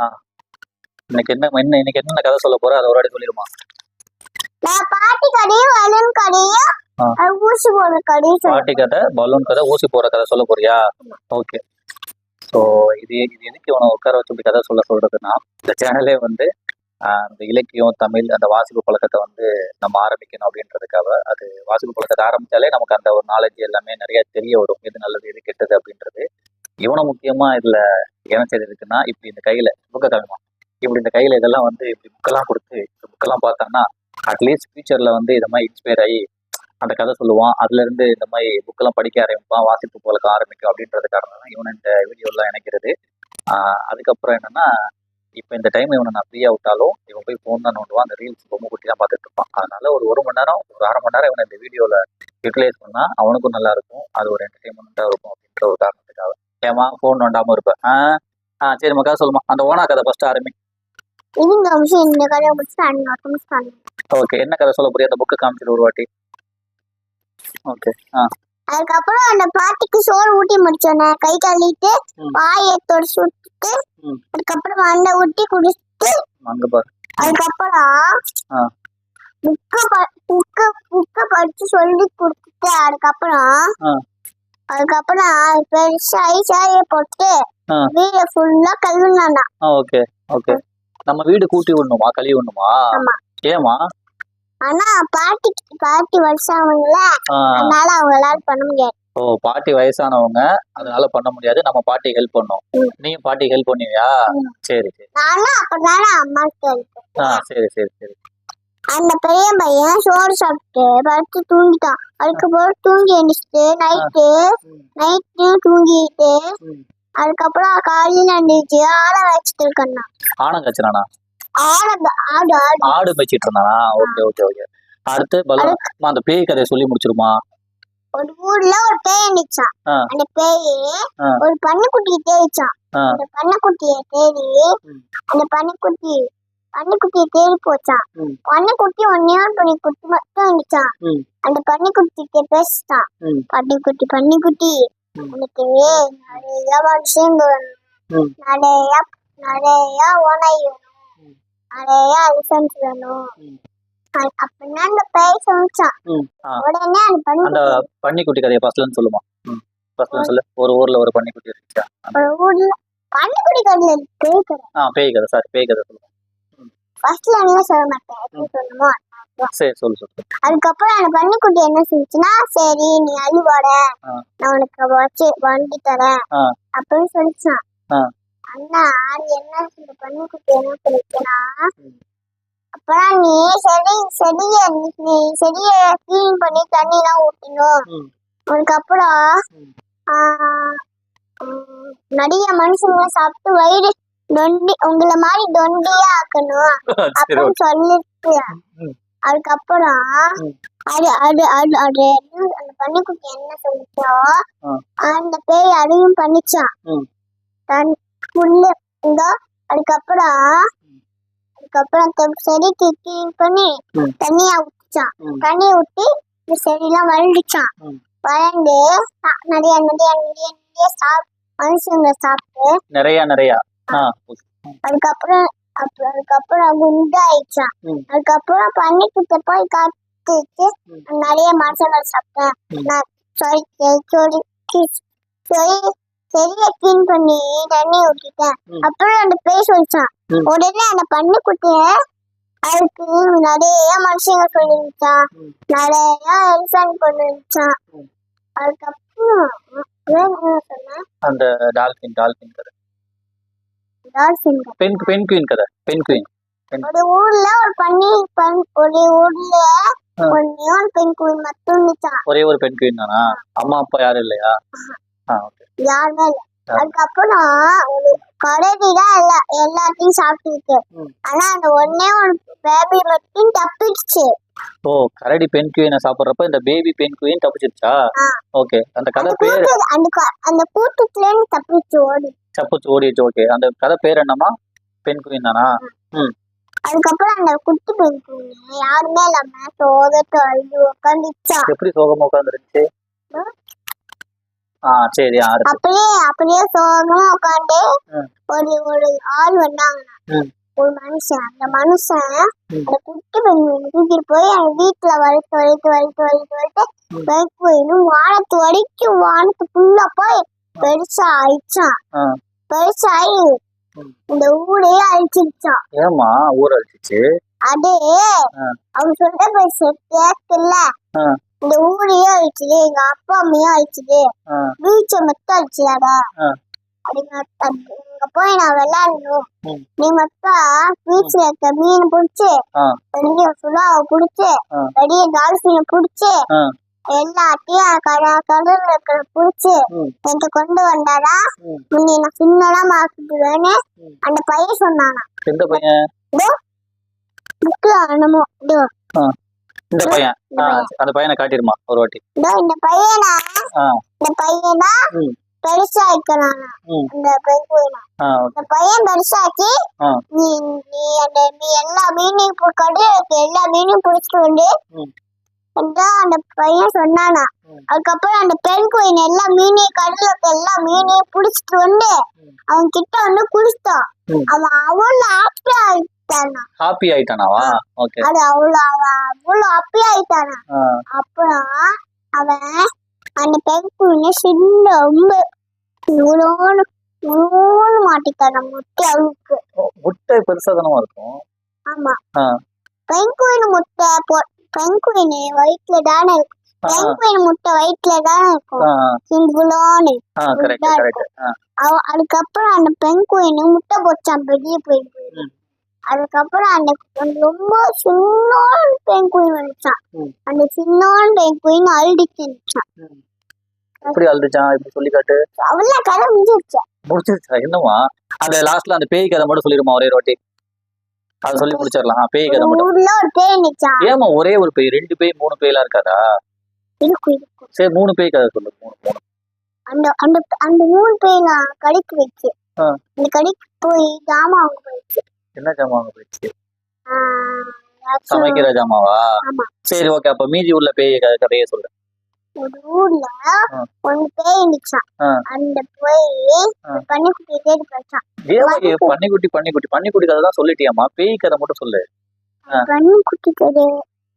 ஆ இன்னைக்கு இன்னைக்கு என்ன கதை சொல்ல போற அதை ஒரு வாட்டி சொல்லிடுமா? பாட்டி கதையும் பலூன் கதையும் ஊசி போடுற கதையும். பாட்டி கதை, பலூன் கதை, ஊசி போடுற கதை சொல்ல போறியா? ஓகே. ஸோ இது எதுக்கு இவனை உட்கார வச்சு இப்படி கதை சொல்றதுன்னா, இந்த சேனலே வந்து அந்த இலக்கியம், தமிழ், அந்த வாசிப்பு பழக்கத்தை வந்து நம்ம ஆரம்பிக்கணும் அப்படின்றதுக்காக. அது வாசிப்பு பழக்கத்தை ஆரம்பிச்சாலே நமக்கு அந்த ஒரு நாலேஜ் எல்லாமே நிறைய தெரிய வரும், எது நல்லது எது கெட்டது அப்படின்றது. இவனை முக்கியமா இதுல என்ன செய்யுதுன்னா, இப்படி இந்த கையில புக்க காமிமா, இப்படி இந்த கையில இதெல்லாம் வந்து இப்படி புக்கெல்லாம் கொடுத்து புக்கெல்லாம் பார்த்தாங்கன்னா அட்லீஸ்ட் ஃபியூச்சர்ல வந்து இந்த மாதிரி இன்ஸ்பயர் ஆகி அந்த கதை சொல்லுவான். அதுல இருந்து இந்த மாதிரி புக்கெல்லாம் படிக்க ஆரம்பிப்பான், வாசிப்பு பழக்கம் ஆரம்பிக்கும் அப்படின்றது காரணம் தான் இவன் இந்த வீடியோலாம் இணைக்கிறது. அதுக்கப்புறம் என்னன்னா, இப்போ இந்த டைம் இவனை நான் ஃப்ரீயாக விட்டாலும் இவன் போய் ஃபோன் தான் நோண்டுவான், அந்த ரீல்ஸ் பொம்மை குட்டி தான் பார்த்துட்டு இருப்பான். அதனால ஒரு மணி நேரம், ஒரு அரை மணி நேரம் இவனை இந்த வீடியோவில் யூட்டிலைஸ் பண்ணால் அவனுக்கும் நல்லா இருக்கும், அது ஒரு என்டர்டைன்மெண்ட்டாக இருக்கும் அப்படின்ற ஒரு காரணத்துக்காக. ஏமா ஃபோன் நோண்டாமல் இருப்பேன்? சரி மக்கா சொல்லுமா, அந்த ஓனா கதை ஃபர்ஸ்ட் ஆரம்பி. ஓகே, என்ன கதை சொல்ல போறியா? அந்த புக்கை காமிச்சிட்டு ஒரு வாட்டி. ஓகே. அதுக்கப்புறம் அந்த பாட்டிக்கு சோறு ஊட்டி முடிச்சோன்னே கை கழுவிட்டு வாயை தொடச்சு விட்டுட்டு அதுக்கப்புறம் மண்டை ஊட்டி குடிச்சிட்டு அதுக்கப்புறம் புக்க படிச்சு சொல்லி கொடுத்துட்டு அதுக்கப்புறம் பெருசா ஐசாயே போட்டு வீடு ஃபுல்லா கழுவுனானா. Okay okay. நம்ம வீடு கூட்டி விடணுமா, கழுவி விடணுமா? ஏமா? ஆனா பாட்டி வயசானவங்கள, அதனால அவங்களால பண்ண முடியாது. ஓ, பாட்டி வயசானவங்க அதனால பண்ண முடியாது, நம்ம பாட்டி ஹெல்ப் பண்ணோம். நீயும் பாட்டி ஹெல்ப் பண்ணுவியா? சரி சரி. நானும் அப்பதானே அம்மாக்கு ஹெல்ப். சரி சரி சரி. அந்த பெரிய பையன் சோறு சாப்பிட்டு படுத்து தூங்கிட்டான். அதுக்கப்புறம் தூங்கி எழுந்திரிச்சிட்டு நைட்டு தூங்கிட்டு அதுக்கப்புறம் காலையில எழுந்திரிச்சு ஆடை வச்சுட்டு இருக்கான். ஆடம் கச்சினானா? ஆடு வச்சிட்டு இருந்தானா? Okay okay okay. அடுத்து அந்த பேய் கதையை சொல்லி முடிச்சிருமா? ஒரு ஊர்ல ஒரு பேய் இருந்துச்சான். அந்த பேய் ஒரு பன்னிக்குட்டியை தேடிச்சான். அந்த பன்னிக்குட்டியை தேடி அந்த பன்னிக்குட்டியை தேடி போச்சான். பன்னிக்குட்டி ஒன்னே பன்னிக்குட்டி மட்டும் இருந்துச்சான். அந்த பன்னிக்குட்டிக்கு பேசிட்டான், பன்னிக்குட்டி எனக்கு நிறைய மனுஷங்க வேணும், நிறைய ஓனை வேணும், நிறைய அலிசன்ஸ் வேணும் அப்படின்னா அந்த பேய் சொல்லிச்சான். உடனே அந்த பன்னிக்குட்டி கதையை ஃபர்ஸ்ட்ல சொல்லுமா? சொல்லு. ஒரு ஊர்ல ஒரு பன்னிக்குட்டி இருந்துச்சா? ஒரு ஊர்ல பன்னிக்குட்டி கதை பேய் கதை. பேய் கதை, சாரி, பேய் கதை சொல்லுமா? ஃபர்ஸ்ட்ல என்ன சொல்ல மாட்டேன், சொல்லுமா? சரி சொல்லு சொல்லு. அதுக்கப்புறம் அந்த பன்னிக்குட்டி என்ன சொல்லிச்சுன்னா, சரி நீ அழுவாட, நான் உனக்கு வண்டி தரேன் அப்படின்னு சொல்லிச்சான். அண்ணா என்ன இந்த பன்னிக்குட்டி என்ன சொல்லிச்சுன்னா, அப்புறம் நீ செடிய கிளீன் பண்ணி தண்ணி எல்லாம் ஊற்றணும். அதுக்கப்புறம் நிறைய மனுஷங்க சாப்பிட்டு வயிறு உங்களை மாதிரி தொண்டியா ஆக்கணும் அப்படின்னு சொல்லிட்டு அதுக்கப்புறம் அந்த பன்னிக்குட்டி என்ன சொல்லிச்சோ அந்த பேய் அதையும் பண்ணிச்சான். அதுக்கப்புறம் செடிக்கு கிளீன் பண்ணி தண்ணியா ஊத்திச்சான். தண்ணியை ஊத்தி இந்த செடியெல்லாம் வளர்ந்துச்சான். வளர்ந்து நிறைய மனுஷங்க சாப்பிட்டு நிறைய அதுக்கப்புறம் குண்டாயிடுச்சான். அதுக்கப்புறம் பன்னிக்குட்ட போய் காத்துச்சு, நிறைய மனுஷங்க சாப்பிட்டேன், செடிய கிளீன் பண்ணி தண்ணி ஊற்றிட்டேன் அப்புறம் அந்த பேய் சொல்லிச்சான். உடனே அந்த பன்னிக்குட்டிய அதுக்கு நிறைய மனுஷங்க சொல்லிருச்சான், நிறைய எலிஃபண்ட் பண்ணிருச்சான். அதுக்கப்புறம் சொன்னேன் அந்த டால்பின் கதை, பென்குயின் கதை. ஒரு ஊர்ல ஒரு ஊர்ல பென்குயின் மட்டும் இருந்துச்சான். ஒரே ஒரு பென்குயின் தானா? அம்மா அப்பா யாரும் இல்லையா? யாருமே இல்ல. அதுக்கப்புறம் ஒரு கரடி தான் எல்லாத்தையும் சாப்பிட்டுருக்கு. ஆனா அந்த ஒன்னே ஒரு பேபி மட்டும் தப்பிடுச்சு. ஓ, கரடி பென்குயினை சாப்பிடுறப்ப இந்த பேபி பென்குயின் தப்பிச்சிருச்சா? ஓகே. அந்த கதை பேர் அந்த கூட்டத்துல இருந்து தப்பிச்சு ஓடிச்சு. ஓகே. அந்த கதை பேர் என்னமா? பென்குயின் தானா? அதுக்கப்புறம் அந்த குட்டி பென்குயின் யாருமே இல்லாம சோகத்தை அழுது உட்காந்துச்சா. எப்படி சோகமா உட்காந்துருச்சு? சரி அடுத்து. அப்படியே சோகமா உட்காந்து ம். ஒரு ஆள் வந்தாங்க. ம். ஒரு மனுஷன். அந்த மனுஷன் ம். அந்த குட்டி பெண்குயினை தூக்கிட்டு போய் அந்த வீட்டுல வளர்த்து பெண்குயினும் வானத்து ஃபுல்லா போய் பெருசா ஆயிடுச்சான். பெருசாயி இந்த ஊரையே அழிச்சிருச்சான். ஏமா ஊர் அழிச்சிச்சு? அதே அவங்க சொல்ற பேச கேட்கல. இந்த ஊரையே அழிச்சுது, எங்க அப்பா அம்மையும் அழிச்சுது, பீச்சை மட்டும் அழிச்சிடாத. அங்க போய் நான் விளையாடணும். நீ மட்டும் பீச்ல இருக்க மீன் புடிச்சு, பெரிய சுறாவை புடிச்சு, பெரிய டால்பினை புடிச்சு, எல்லாத்தையும் கடல்ல இருக்கிற புடிச்சு என்கிட்ட கொண்டு வந்தாரா உன்னை நான் சின்னதா மாத்திடுவேன்னு அந்த பையன் சொன்னானா. எந்த பையன்? புக்ல என்னமோ இந்த பையன். அந்த பையனை காட்டிருமா ஒரு வாட்டி. இந்த பையனா பெருசா இருக்கிறான். அந்த பெண்குயினை இந்த பையன் பெருசாக்கி நீ எல்லா மீனையும் கடலுக்கு எல்லா மீனையும் புடிச்சிட்டு வந்து அந்த பையன் சொன்னானா. அதுக்கப்புறம் அந்த பெண்குயின் எல்லா மீனையும் கடலுக்கு எல்லா மீனையும் புடிச்சிட்டு வந்து அவன் கிட்ட வந்து குடிச்சிட்டான். அவன் அவ்வளவு ஹாப்பி ஆயிட்டானாவா? ஓகே. அது அவ்வளவு ஹாப்பி ஆயிட்டானா. அப்புறம் அவன் அந்த பெண்குயினை சின்ன ரொம்ப இவ்வளோன்னு மாட்டிட்டான முட்டை. அவளுக்கு முட்டை பெருசா தானமா இருக்கும். ஆமா, பெண்குயின் வயிற்றுல தானே இருக்கும். பெண்குயின் முட்டை வயிற்றுல தானே இருக்கும். இவ்வளோன்னு அதுக்கப்புறம் அந்த பெண்குயின் முட்டை போச்சான் பெரிய பெண்குயின். அதுக்கப்புறம் அந்த ரொம்ப சின்னோன் பெண்குயின் வந்துச்சான். அந்த சின்னோன் பெண்குயின் அழுடிச்சான். எப்படி அழுதுச்சான்? இப்படி சொல்லி காட்டு. அவ்வளவு கதை முடிஞ்சிருச்சா? என்னமா அந்த லாஸ்ட்ல அந்த பேய் கதை மட்டும் சொல்லிருமா ஒரே வாட்டி? அதை சொல்லி முடிச்சிடலாம். பேய் கதை மட்டும். ஊர்ல ஒரு பேய் இருந்துச்சான். ஏமா ஒரே ஒரு பேய்? 2 பேய் 3 பேய்லாம் இருக்காதா? சரி 3 பேய் கதை சொல்லு. 3 அந்த 3 பேய்லாம் கடைக்கு வச்சு அந்த கடைக்கு போய் ஜாமான் வாங்க போயிடுச்சு. என்ன ஜாமான் வாங்க போயிடுச்சு? சமைக்கிற ஜாமாவா? சரி ஓகே. அப்ப மீதி உள்ள பேய் கதையை சொல்லு. ஒரு ஊர்ல ஒரு பேய் இருந்துச்சான். அந்த பேய் பன்னிக்குட்டியை தேடி போச்சான். பன்னிக்குட்டி கதை தான் சொல்லிட்டியாமா? பேய் கதை மட்டும் சொல்லு. பன்னிக்குட்டி கதை.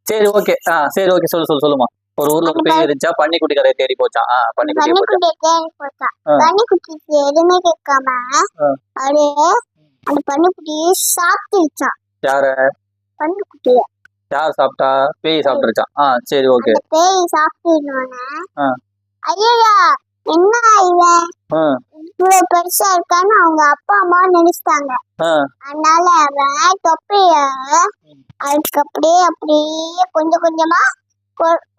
சரி ஓகே. சரி ஓகே சொல்லுமா. ஒரு ஊர்ல ஒரு பேய் இருந்துச்சா, பன்னிக்குட்டி கதையை தேடி போச்சான். பன்னிக்குட்டியை தேடி போச்சான். பன்னிக்குட்டிக்கு எதுவுமே கேட்காம அது அந்த பன்னிக்குட்டியை சாப்பிட்டுச்சான். யார? பன்னிக்குட்டிய. யார் சாப்பிட்டா? பேய் சாப்பிட்டுருச்சான். சரி ஓகே. பேய் சாப்பிட்டுனோனே ஐயா என்ன இவன் இவ்வளவு பெருசா இருக்கான்னு அவங்க அப்பா அம்மா நினைச்சிட்டாங்க. அதனால அவன் தொப்பைய அதுக்கு அப்படியே கொஞ்சம் கொஞ்சமா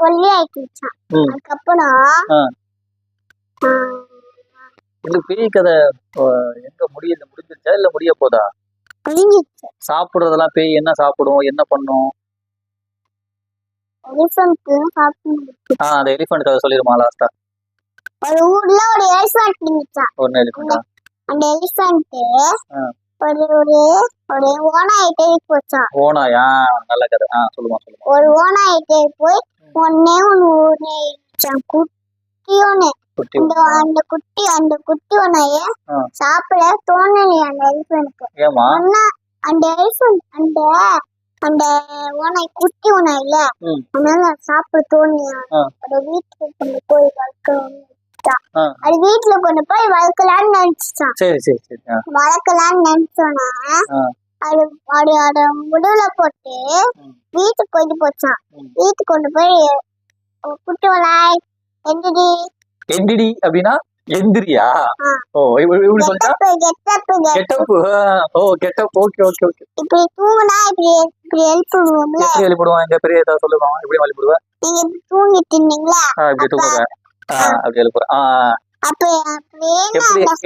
கொல்லி ஆயிடுச்சான். அதுக்கப்புறம் இந்த பேய் கதை எங்க முடிஞ்சிருச்சா இல்ல முடிய போதா? முடிஞ்சிருச்சு. சாப்பிடுறதெல்லாம் பேய் என்ன சாப்பிடும், என்ன பண்ணும்? அந்த எலிஃபண்ட் கதை சொல்லிருமா லாஸ்டா? ஒரு ஊர்ல ஒரு எலிஃபண்ட் இருந்துச்சாம். அந்த எலிஃபண்ட் ஒரு ஓநாயை தேடி போச்சாம். ஓநாயா? நல்ல கதை. சொல்லுமா. ஒரு ஓநாயை தேடி போய் ஒன்னே ஒண்ணு குட்டியோன்னு அந்த குட்டி ஓநாய சாப்பிட தோணலையா அந்த எலிஃபண்ட்க்கு. ஏமா? அந்த எலிஃபண்ட் அந்த ஓனாய் குட்டி ஓனாய் இல்ல, அதனால சாப்பிட தோணியா அது வீட்டுல கொண்டு போய் வளர்க்கலான்னு அது வீட்டுல கொண்டு போய் வளர்க்கலான்னு நினைச்சிட்டான். வளர்க்கலான்னு நினைச்சோன்னா அது அதோட முடுல போட்டு வீட்டுக்கு கொண்டு போச்சான். வீட்டுக்கு கொண்டு போய் குட்டி ஓனாய் எந்திரி அப்படின்னா எந்திரியா? இப்படி சொல்லிட்டா கெட்டப். ஓகே. இப்படி தூங்குனா இப்படி எழுப்பிடுவோம்ல. எப்படி எழுப்பிடுவான்? எங்க பெரிய ஏதாவது சொல்லுவான். எப்படி எழுப்பிடுவேன்? நீங்க தூங்கிட்டு இருந்தீங்களா? இப்படி தூங்குறேன். அப்படி எழுப்புறேன். அப்ப எப்படி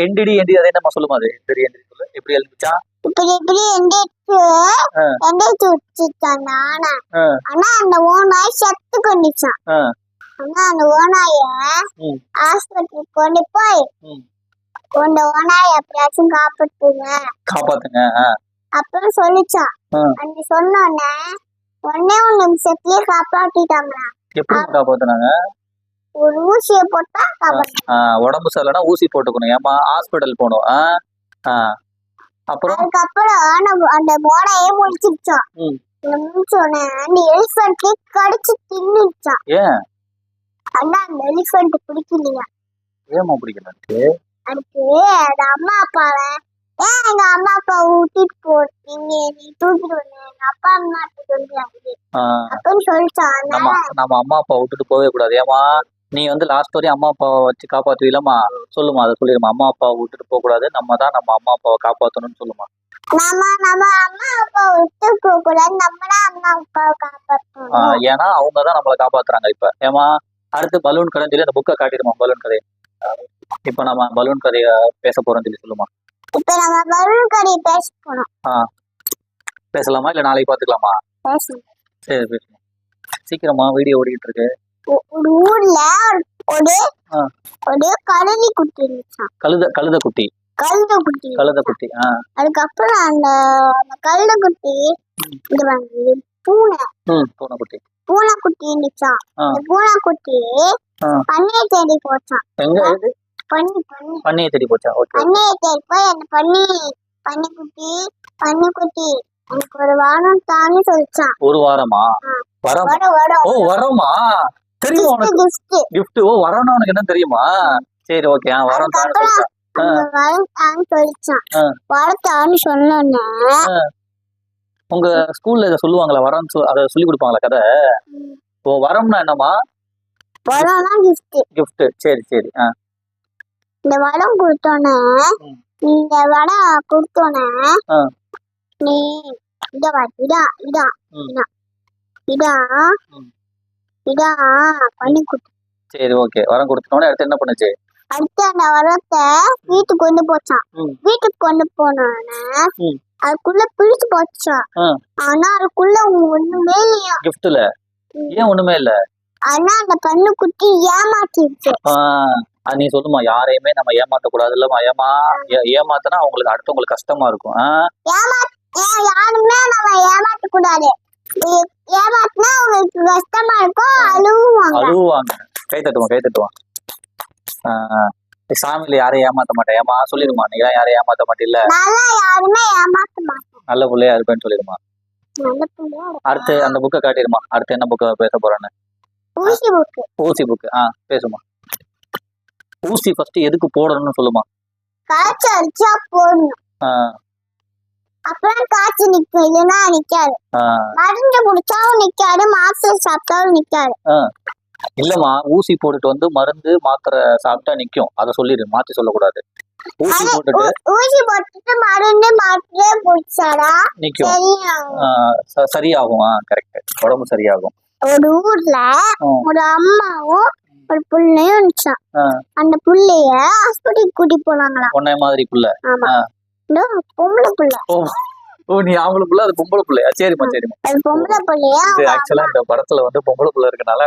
எந்திரி அதை நம்ம சொல்லுமா? அது எந்திரி சொல்லு. எப்படி எழுப்பிச்சா? இப்படி எந்திரிச்சு வச்சுட்டான். ஆனா அந்த ஓனாய் செத்து கொண்டுச்சான். ஆனா அந்த ஓனாய ஆஸ்பத்திரிக்கு கொண்டு போய் அந்த ஓனாய எப்படியாச்சும் காப்பாத்துங்க அப்படின்னு சொல்லிச்சான். அந்த சொன்னோன்னே ஒன்னே 1 நிமிஷத்துலயே காப்பாத்திட்டாங்க. எப்படி காப்பாத்துனாங்க? ஒரு ஊசியை போட்டா உடம்பு சரியில்லைன்னா ஊசி போட்டுக்கணும். ஏமா ஹாஸ்பிட்டல் போகணும். அப்புறம் அதுக்கப்புறம் அந்த மோடையே முடிச்சிருச்சான். முடிச்சோடனே அந்த எலிஃபென்ட் கடிச்சு தின்னுச்சான். ஏன் ஆனா அந்த எலிஃபென்ட் பிடிக்கலையா? ஏமா பிடிக்கல? அதுக்கு அது அம்மா அப்பாவை ஏன் எங்க அம்மா அப்பா விட்டுட்டு போறீங்க, நீ தூக்கிட்டு வந்த எங்க அப்பா அம்மா சொல்றாங்க அப்படின்னு சொல்லிட்டான். நம்ம அம்மா அப்பா விட்டுட்டு போகவே கூடாது. ஏமா நீ வந்து லாஸ்ட் வரையும் அம்மா அப்பாவை வச்சு காப்பாத்துவீலமா? சொல்லுமா, அதை சொல்லிடுமா. அம்மா அப்பாவை விட்டுட்டு போக கூடாது, நம்ம தான் நம்ம அம்மா அப்பாவை காப்பாத்தணும்னு சொல்லுமா. நம்ம அம்மா அப்பா விட்டு போக கூடாது, நம்ம தான் அம்மா அப்பாவை காப்பாற்றணும். ஏன்னா அவங்கதான் நம்மளை காப்பாத்துறாங்க. இப்ப ஏமா அடுத்து பலூன் கதைன்னு சொல்லி அந்த புக்கை காட்டிடுமா, பலூன் கதை. இப்ப நம்ம பலூன் கதைய பேச போறோம்னு சொல்லி சொல்லுமா. இப்ப நம்ம பலூன் கதையை பேச போறோம். பேசலாமா இல்ல நாளைக்கு பாத்துக்கலாமா? சரி பேசுமா, சீக்கிரமா, வீடியோ ஓடிட்டு இருக்கு. ஒரு ஊர்ல ஒரு கழுதை குட்டி இருந்துச்சான். கழுதை குட்டி. அதுக்கப்புறம் அந்த கழுதை குட்டி பூனைக்குட்டி இருந்துச்சான். அந்த பூனைக்குட்டி பண்ணையை தேடி போச்சான். பண்ணையை தேடி போச்சா? பண்ணையை தேடி போய் அந்த பன்னிக்குட்டி எனக்கு ஒரு வாரம் தானே சொல்லிச்சான். ஒரு வாரமா? வரமா தெரியுமா உனக்கு? கிஃப்ட். வரணும் உனக்கு என்ன தெரியுமா? சரி ஓகே. வரம் தான்னு சொன்னோன்னே உங்க ஸ்கூல்ல இதை சொல்லுவாங்களா? வரம் அதை சொல்லி கொடுப்பாங்களா கதை? வரம்னா என்னமா? வரம்னா கிஃப்ட். சரி சரி. இந்த வடம் கொடுத்தோன்னே நீ பன்னிக்குட்டி. சரி ஓகே. வரம் கொடுத்தோன்னே அடுத்து என்ன பண்ணுச்சு? அடுத்து அந்த வரத்தை வீட்டுக்கு கொண்டு போச்சான். வீட்டுக்கு கொண்டு போனோடனே அதுக்குள்ள பிடிச்சு போச்சான். ஆனா அதுக்குள்ள ஒண்ணுமே இல்லையா கிஃப்ட்ல. ஏன் ஒண்ணுமே இல்ல? ஆனா அந்த பன்னிக்குட்டி ஏமாத்திடுச்சு. நீ சொல்லுமா, யாரையுமே நம்ம ஏமாத்த கூடாது இல்லமா? ஏமாத்தினா அவங்களுக்கு அடுத்தவங்களுக்கு கஷ்டமா இருக்கும். யாருமே நம்ம ஏமாத்த கூடாது. ஏமாத்தினா அவங்களுக்கு கஷ்டமா இருக்கும், அழுவாங்க. கை தட்டுவான். சாமியில யாரையும் ஏமாத்த மாட்டேன். ஏமா சொல்லிடுமா, நீ யாரையும் ஏமாத்த மாட்டில்ல, யாருமே ஏமாத்த மாட்டேன், நல்ல பிள்ளையா இருப்பேன்னு சொல்லிடுமா. அடுத்து அந்த புக்கை காட்டிடுமா. அடுத்து என்ன புக்கை பேச போறேன்னு? ஊசி புக்கு. பேசுமா. ஊசி ஃபர்ஸ்ட் எதுக்கு போடணும்னு சொல்லுமா. காய்ச்சல் அடிச்சா போடணும். அப்புறம் காய்ச்சல் நிக்கும், இல்லைன்னா நிக்காது. மருந்து குடிச்சாலும் நிக்காது, மாத்திரை சாப்பிட்டாலும் நிக்காது. இல்லம்மா, ஊசி போட்டுட்டு வந்து மருந்து மாத்திரை சாப்பிட்டா நிக்கும், அதை சொல்லிடு, மாத்தி சொல்லக்கூடாது. ஊசி போட்டுட்டு மருந்து மாத்திரை குடிச்சாடா நிக்கும், சரியாகும். கரெக்ட், உடம்பு சரியாகும். ஒரு ஊர்ல ஒரு அம்மாவும் ஒரு புள்ளையும் இருந்துச்சான். அந்த புள்ளைய ஹாஸ்பிட்டலுக்கு கூட்டி போனாங்களா. உன்னை மாதிரி புள்ள? பொம்பளை புள்ள. நீ ஆம்பளை புள்ள, அது பொம்பளை புள்ளையா? சரிம்மா. அது பொம்பளை புள்ளையா? இது ஆக்சுவலா இந்த படத்துல வந்து பொம்பளை புள்ள இருக்கனால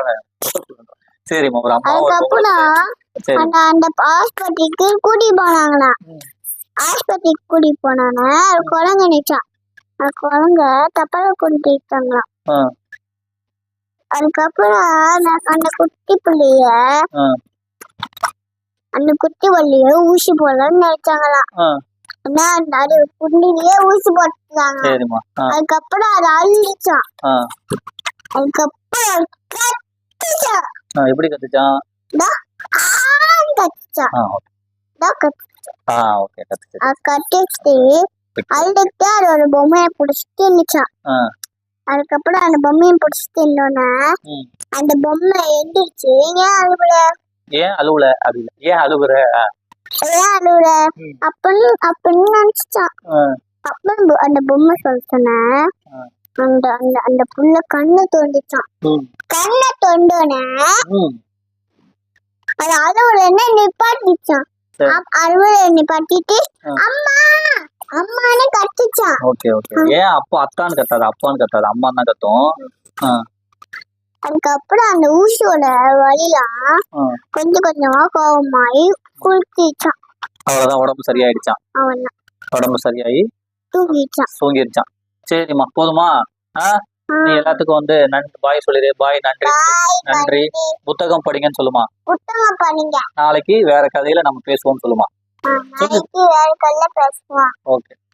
சரிம்மா. ஒரு அம்மா அதுக்கப்புறம் அந்த ஹாஸ்பிட்டலுக்கு கூட்டி போனாங்களா. ஹாஸ்பிட்டலுக்கு கூட்டி போனாங்க. ஒரு குழந்தை நினைச்சான். அந்த குழந்தை தப்பால கொண்டு இருக்காங்களாம். அதுக்கப்புறம் அந்த குட்டி புள்ளைய ஊசி போடலாம்னு நினைச்சாங்களாம். அது புள்ளிலேயே ஊசி போட்டுட்டாங்க. அதுக்கப்புறம் அது அழுச்சான். அதுக்கப்புறம் எப்படி கத்துச்சான்? கட்டிச்சு அழுதுட்டு அது ஒரு பொம்மையை பிடிச்சிட்டு இருந்துச்சான். அதுக்கப்புறம் அந்த பொம்மையை பிடிச்சிட்டு இருந்தோன்னா அந்த பொம்மை எந்திரிச்சு ஏன் அழுவுற அப்படின்னு நினைச்சான். அப்ப அந்த பொம்மை சொல்லிட்டோன்னா அந்த புள்ள கண்ணை தோண்டிச்சான். கண்ணை தோண்டோன்னே அது அழுவுற நிப்பாட்டிச்சான். அழுவுற நிப்பாட்டிட்டு அம்மா அம்மானு கத்துச்சான். ஓகே. ஏன் அப்போ அத்தான்னு கத்தாது, அப்பான்னு கத்தாது, அம்மா தான் கத்தும். அதுக்கப்புறம் அந்த ஊசியோட வலிலாம் கொஞ்சம் கொஞ்சமா கோபமாயி குளிச்சான். அவ்வளவுதான், உடம்பு சரியாயிடுச்சான். உடம்பு சரியாயி தூங்கிடுச்சான். சரிம்மா, போதுமா? நீ எல்லாத்துக்கும் வந்து பாய் சொல்லிடு. பாய், நன்றி. நன்றி. புத்தகம் படிங்கன்னு சொல்லுமா. புத்தகம் படிங்க. நாளைக்கு வேற கதையில நம்ம பேசுவோம்னு சொல்லுமா. நாளைக்கு வேற கதையில பேசுவோம். ஓகே.